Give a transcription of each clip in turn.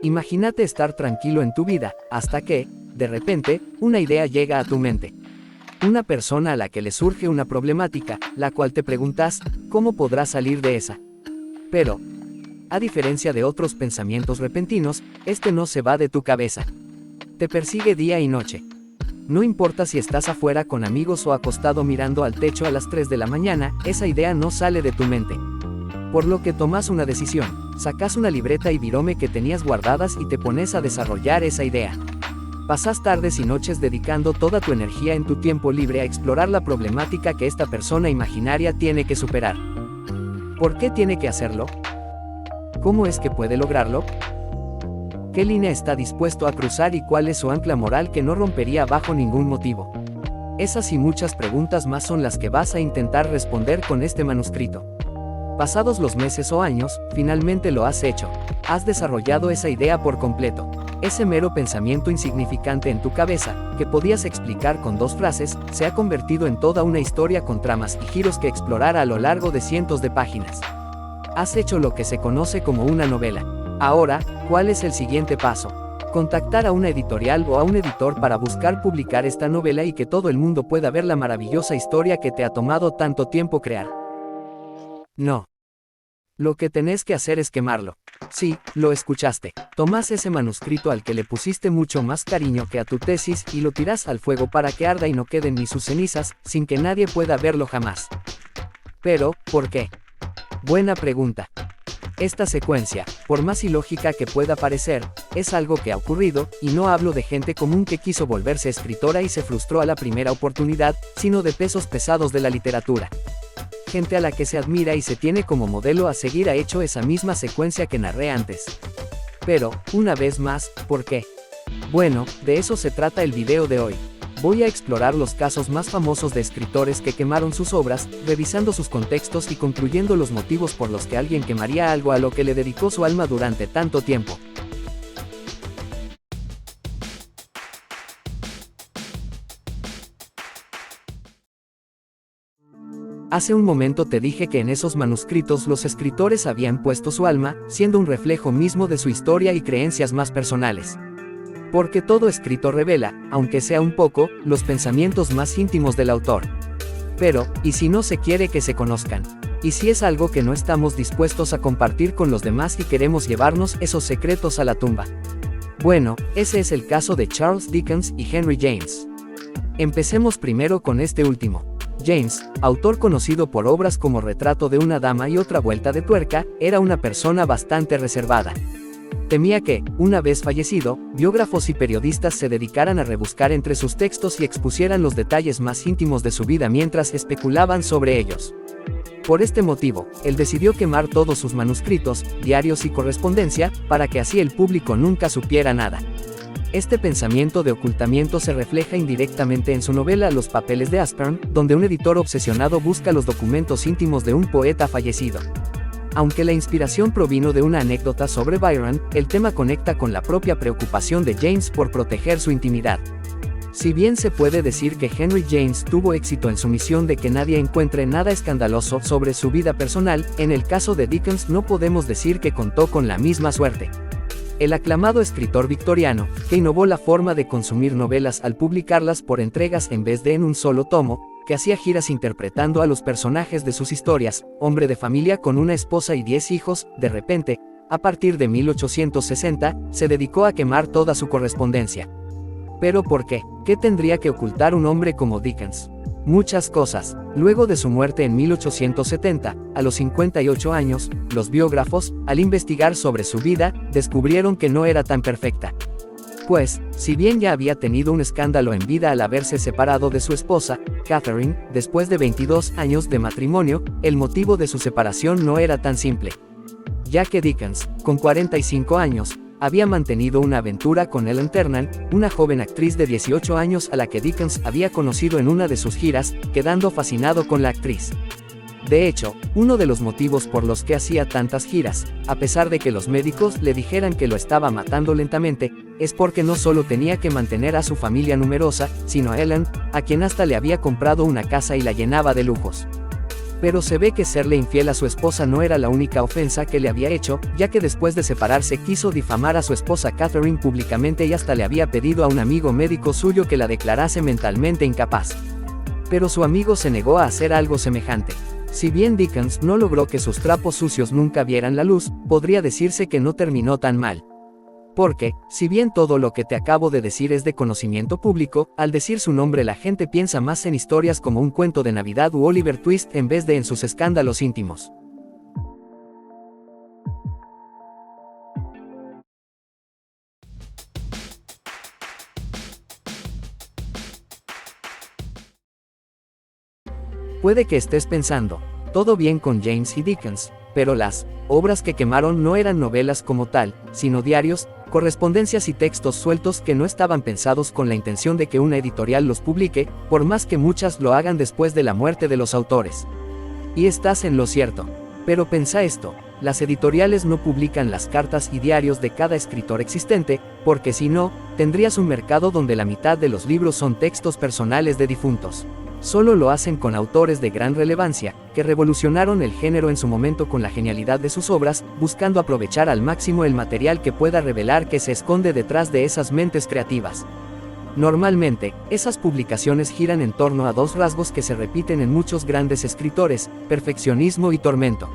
Imagínate estar tranquilo en tu vida, hasta que, de repente, una idea llega a tu mente. Una persona a la que le surge una problemática, la cual te preguntas, ¿cómo podrás salir de esa? Pero, a diferencia de otros pensamientos repentinos, este no se va de tu cabeza. Te persigue día y noche. No importa si estás afuera con amigos o acostado mirando al techo a las 3 de la mañana, esa idea no sale de tu mente. Por lo que tomas una decisión, sacas una libreta y virome que tenías guardadas y te pones a desarrollar esa idea. Pasas tardes y noches dedicando toda tu energía en tu tiempo libre a explorar la problemática que esta persona imaginaria tiene que superar. ¿Por qué tiene que hacerlo? ¿Cómo es que puede lograrlo? ¿Qué línea está dispuesto a cruzar y cuál es su ancla moral que no rompería bajo ningún motivo? Esas y muchas preguntas más son las que vas a intentar responder con este manuscrito. Pasados los meses o años, finalmente lo has hecho. Has desarrollado esa idea por completo. Ese mero pensamiento insignificante en tu cabeza, que podías explicar con 2 frases, se ha convertido en toda una historia con tramas y giros que explorar a lo largo de cientos de páginas. Has hecho lo que se conoce como una novela. Ahora, ¿cuál es el siguiente paso? Contactar a una editorial o a un editor para buscar publicar esta novela y que todo el mundo pueda ver la maravillosa historia que te ha tomado tanto tiempo crear. No. Lo que tenés que hacer es quemarlo. Sí, lo escuchaste. Tomás ese manuscrito al que le pusiste mucho más cariño que a tu tesis y lo tirás al fuego para que arda y no queden ni sus cenizas, sin que nadie pueda verlo jamás. Pero, ¿por qué? Buena pregunta. Esta secuencia, por más ilógica que pueda parecer, es algo que ha ocurrido, y no hablo de gente común que quiso volverse escritora y se frustró a la primera oportunidad, sino de pesos pesados de la literatura. Gente a la que se admira y se tiene como modelo a seguir ha hecho esa misma secuencia que narré antes. Pero, una vez más, ¿por qué? Bueno, de eso se trata el video de hoy. Voy a explorar los casos más famosos de escritores que quemaron sus obras, revisando sus contextos y concluyendo los motivos por los que alguien quemaría algo a lo que le dedicó su alma durante tanto tiempo. Hace un momento te dije que en esos manuscritos los escritores habían puesto su alma, siendo un reflejo mismo de su historia y creencias más personales. Porque todo escrito revela, aunque sea un poco, los pensamientos más íntimos del autor. Pero, ¿y si no se quiere que se conozcan? ¿Y si es algo que no estamos dispuestos a compartir con los demás y queremos llevarnos esos secretos a la tumba? Bueno, ese es el caso de Charles Dickens y Henry James. Empecemos primero con este último. James, autor conocido por obras como Retrato de una dama y Otra vuelta de tuerca, era una persona bastante reservada. Temía que, una vez fallecido, biógrafos y periodistas se dedicaran a rebuscar entre sus textos y expusieran los detalles más íntimos de su vida mientras especulaban sobre ellos. Por este motivo, él decidió quemar todos sus manuscritos, diarios y correspondencia, para que así el público nunca supiera nada. Este pensamiento de ocultamiento se refleja indirectamente en su novela Los papeles de Aspern, donde un editor obsesionado busca los documentos íntimos de un poeta fallecido. Aunque la inspiración provino de una anécdota sobre Byron, el tema conecta con la propia preocupación de James por proteger su intimidad. Si bien se puede decir que Henry James tuvo éxito en su misión de que nadie encuentre nada escandaloso sobre su vida personal, en el caso de Dickens no podemos decir que contó con la misma suerte. El aclamado escritor victoriano, que innovó la forma de consumir novelas al publicarlas por entregas en vez de en un solo tomo, que hacía giras interpretando a los personajes de sus historias, hombre de familia con una esposa y 10 hijos, de repente, a partir de 1860, se dedicó a quemar toda su correspondencia. ¿Pero por qué? ¿Qué tendría que ocultar un hombre como Dickens? Muchas cosas. Luego de su muerte en 1870, a los 58 años, los biógrafos, al investigar sobre su vida, descubrieron que no era tan perfecta. Pues, si bien ya había tenido un escándalo en vida al haberse separado de su esposa, Catherine, después de 22 años de matrimonio, el motivo de su separación no era tan simple. Ya que Dickens, con 45 años, había mantenido una aventura con Ellen Ternan, una joven actriz de 18 años a la que Dickens había conocido en una de sus giras, quedando fascinado con la actriz. De hecho, uno de los motivos por los que hacía tantas giras, a pesar de que los médicos le dijeran que lo estaba matando lentamente, es porque no solo tenía que mantener a su familia numerosa, sino a Ellen, a quien hasta le había comprado una casa y la llenaba de lujos. Pero se ve que serle infiel a su esposa no era la única ofensa que le había hecho, ya que después de separarse quiso difamar a su esposa Catherine públicamente y hasta le había pedido a un amigo médico suyo que la declarase mentalmente incapaz. Pero su amigo se negó a hacer algo semejante. Si bien Dickens no logró que sus trapos sucios nunca vieran la luz, podría decirse que no terminó tan mal. Porque, si bien todo lo que te acabo de decir es de conocimiento público, al decir su nombre la gente piensa más en historias como Un cuento de Navidad u Oliver Twist en vez de en sus escándalos íntimos. Puede que estés pensando, todo bien con James y Dickens, pero las obras que quemaron no eran novelas como tal, sino diarios, correspondencias y textos sueltos que no estaban pensados con la intención de que una editorial los publique, por más que muchas lo hagan después de la muerte de los autores. Y estás en lo cierto. Pero pensa esto, las editoriales no publican las cartas y diarios de cada escritor existente, porque si no, tendrías un mercado donde la mitad de los libros son textos personales de difuntos. Solo lo hacen con autores de gran relevancia, que revolucionaron el género en su momento con la genialidad de sus obras, buscando aprovechar al máximo el material que pueda revelar que se esconde detrás de esas mentes creativas. Normalmente, esas publicaciones giran en torno a dos rasgos que se repiten en muchos grandes escritores: perfeccionismo y tormento.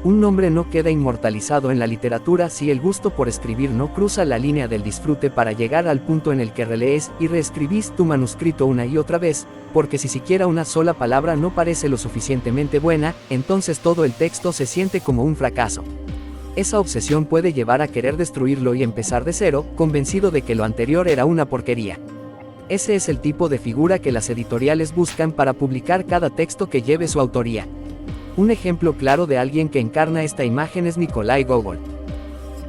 Un nombre no queda inmortalizado en la literatura si el gusto por escribir no cruza la línea del disfrute para llegar al punto en el que relees y reescribís tu manuscrito una y otra vez, porque si siquiera una sola palabra no parece lo suficientemente buena, entonces todo el texto se siente como un fracaso. Esa obsesión puede llevar a querer destruirlo y empezar de cero, convencido de que lo anterior era una porquería. Ese es el tipo de figura que las editoriales buscan para publicar cada texto que lleve su autoría. Un ejemplo claro de alguien que encarna esta imagen es Nikolai Gogol.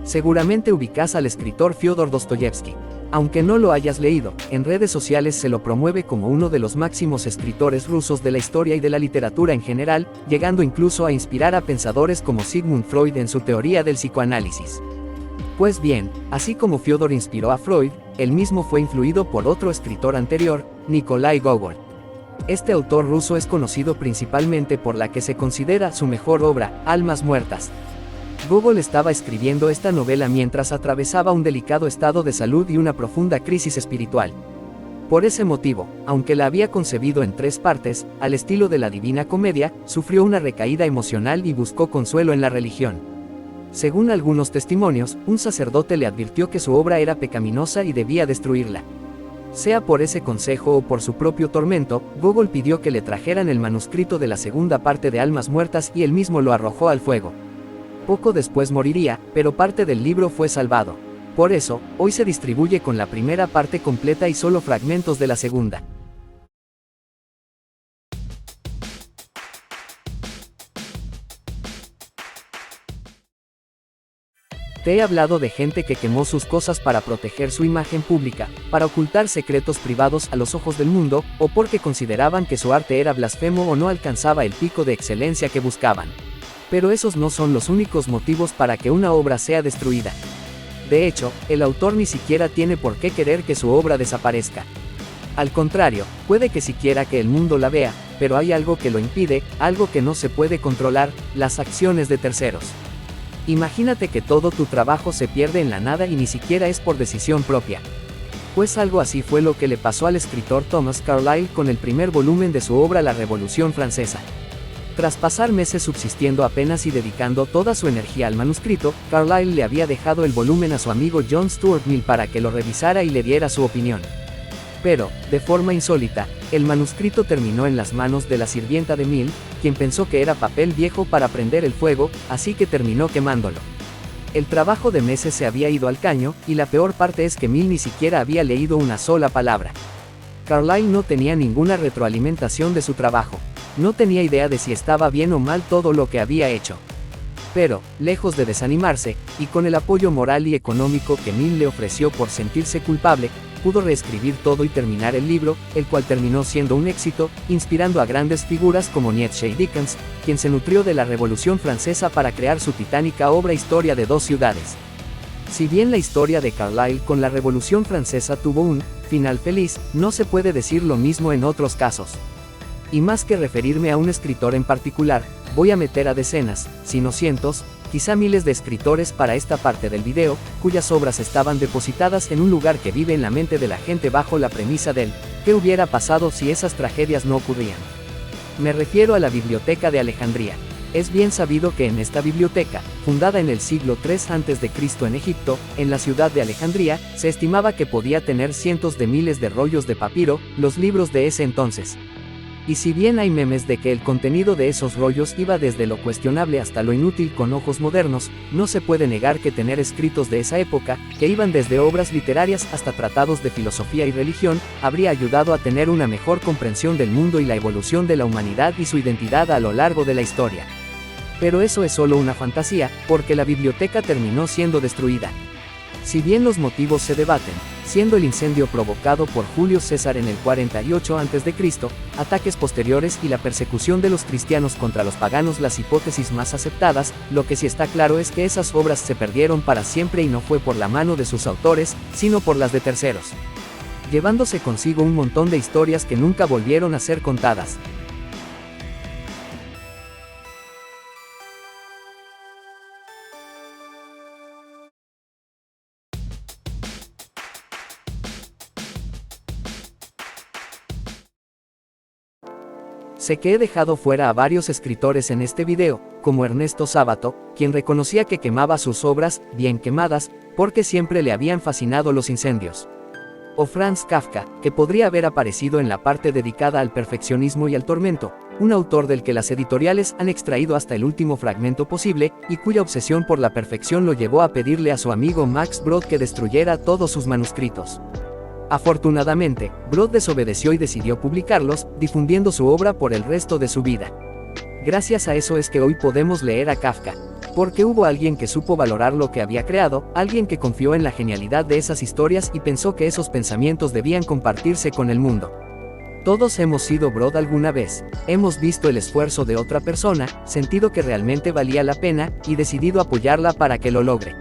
Seguramente ubicás al escritor Fyodor Dostoyevsky. Aunque no lo hayas leído, en redes sociales se lo promueve como uno de los máximos escritores rusos de la historia y de la literatura en general, llegando incluso a inspirar a pensadores como Sigmund Freud en su teoría del psicoanálisis. Pues bien, así como Fyodor inspiró a Freud, él mismo fue influido por otro escritor anterior, Nikolai Gogol. Este autor ruso es conocido principalmente por la que se considera su mejor obra, Almas Muertas. Gogol estaba escribiendo esta novela mientras atravesaba un delicado estado de salud y una profunda crisis espiritual. Por ese motivo, aunque la había concebido en 3 partes, al estilo de la Divina Comedia, sufrió una recaída emocional y buscó consuelo en la religión. Según algunos testimonios, un sacerdote le advirtió que su obra era pecaminosa y debía destruirla. Sea por ese consejo o por su propio tormento, Gogol pidió que le trajeran el manuscrito de la segunda parte de Almas Muertas y él mismo lo arrojó al fuego. Poco después moriría, pero parte del libro fue salvado. Por eso, hoy se distribuye con la primera parte completa y solo fragmentos de la segunda. Te he hablado de gente que quemó sus cosas para proteger su imagen pública, para ocultar secretos privados a los ojos del mundo, o porque consideraban que su arte era blasfemo o no alcanzaba el pico de excelencia que buscaban. Pero esos no son los únicos motivos para que una obra sea destruida. De hecho, el autor ni siquiera tiene por qué querer que su obra desaparezca. Al contrario, puede que sí quiera que el mundo la vea, pero hay algo que lo impide, algo que no se puede controlar: las acciones de terceros. Imagínate que todo tu trabajo se pierde en la nada y ni siquiera es por decisión propia. Pues algo así fue lo que le pasó al escritor Thomas Carlyle con el primer volumen de su obra La Revolución Francesa. Tras pasar meses subsistiendo apenas y dedicando toda su energía al manuscrito, Carlyle le había dejado el volumen a su amigo John Stuart Mill para que lo revisara y le diera su opinión. Pero, de forma insólita, el manuscrito terminó en las manos de la sirvienta de Mill, quien pensó que era papel viejo para prender el fuego, así que terminó quemándolo. El trabajo de meses se había ido al caño, y la peor parte es que Mill ni siquiera había leído una sola palabra. Carlyle no tenía ninguna retroalimentación de su trabajo. No tenía idea de si estaba bien o mal todo lo que había hecho. Pero, lejos de desanimarse, y con el apoyo moral y económico que Mill le ofreció por sentirse culpable, pudo reescribir todo y terminar el libro, el cual terminó siendo un éxito, inspirando a grandes figuras como Nietzsche y Dickens, quien se nutrió de la Revolución Francesa para crear su titánica obra Historia de dos ciudades. Si bien la historia de Carlyle con la Revolución Francesa tuvo un final feliz, no se puede decir lo mismo en otros casos. Y más que referirme a un escritor en particular, voy a meter a decenas, si no cientos, quizá miles de escritores para esta parte del video, cuyas obras estaban depositadas en un lugar que vive en la mente de la gente bajo la premisa del ¿qué hubiera pasado si esas tragedias no ocurrían? Me refiero a la Biblioteca de Alejandría. Es bien sabido que en esta biblioteca, fundada en el siglo III a.C. en Egipto, en la ciudad de Alejandría, se estimaba que podía tener cientos de miles de rollos de papiro, los libros de ese entonces. Y si bien hay memes de que el contenido de esos rollos iba desde lo cuestionable hasta lo inútil con ojos modernos, no se puede negar que tener escritos de esa época, que iban desde obras literarias hasta tratados de filosofía y religión, habría ayudado a tener una mejor comprensión del mundo y la evolución de la humanidad y su identidad a lo largo de la historia. Pero eso es solo una fantasía, porque la biblioteca terminó siendo destruida. Si bien los motivos se debaten, siendo el incendio provocado por Julio César en el 48 a.C., ataques posteriores y la persecución de los cristianos contra los paganos las hipótesis más aceptadas, lo que sí está claro es que esas obras se perdieron para siempre y no fue por la mano de sus autores, sino por las de terceros, llevándose consigo un montón de historias que nunca volvieron a ser contadas. Sé que he dejado fuera a varios escritores en este video, como Ernesto Sábato, quien reconocía que quemaba sus obras, bien quemadas, porque siempre le habían fascinado los incendios. O Franz Kafka, que podría haber aparecido en la parte dedicada al perfeccionismo y al tormento, un autor del que las editoriales han extraído hasta el último fragmento posible, y cuya obsesión por la perfección lo llevó a pedirle a su amigo Max Brod que destruyera todos sus manuscritos. Afortunadamente, Brod desobedeció y decidió publicarlos, difundiendo su obra por el resto de su vida. Gracias a eso es que hoy podemos leer a Kafka, porque hubo alguien que supo valorar lo que había creado, alguien que confió en la genialidad de esas historias y pensó que esos pensamientos debían compartirse con el mundo. Todos hemos sido Brod alguna vez, hemos visto el esfuerzo de otra persona, sentido que realmente valía la pena, y decidido apoyarla para que lo logre.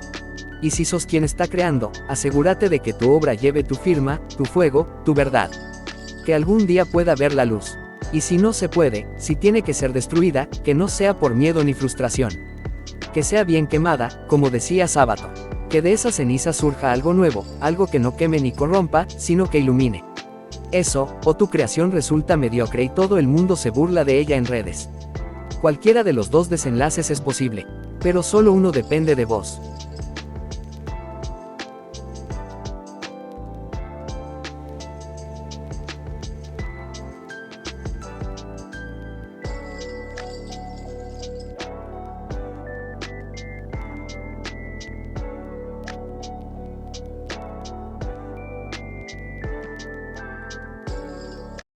Y si sos quien está creando, asegúrate de que tu obra lleve tu firma, tu fuego, tu verdad. Que algún día pueda ver la luz. Y si no se puede, si tiene que ser destruida, que no sea por miedo ni frustración. Que sea bien quemada, como decía Sábato. Que de esa ceniza surja algo nuevo, algo que no queme ni corrompa, sino que ilumine. Eso, o tu creación resulta mediocre y todo el mundo se burla de ella en redes. Cualquiera de los dos desenlaces es posible. Pero solo uno depende de vos.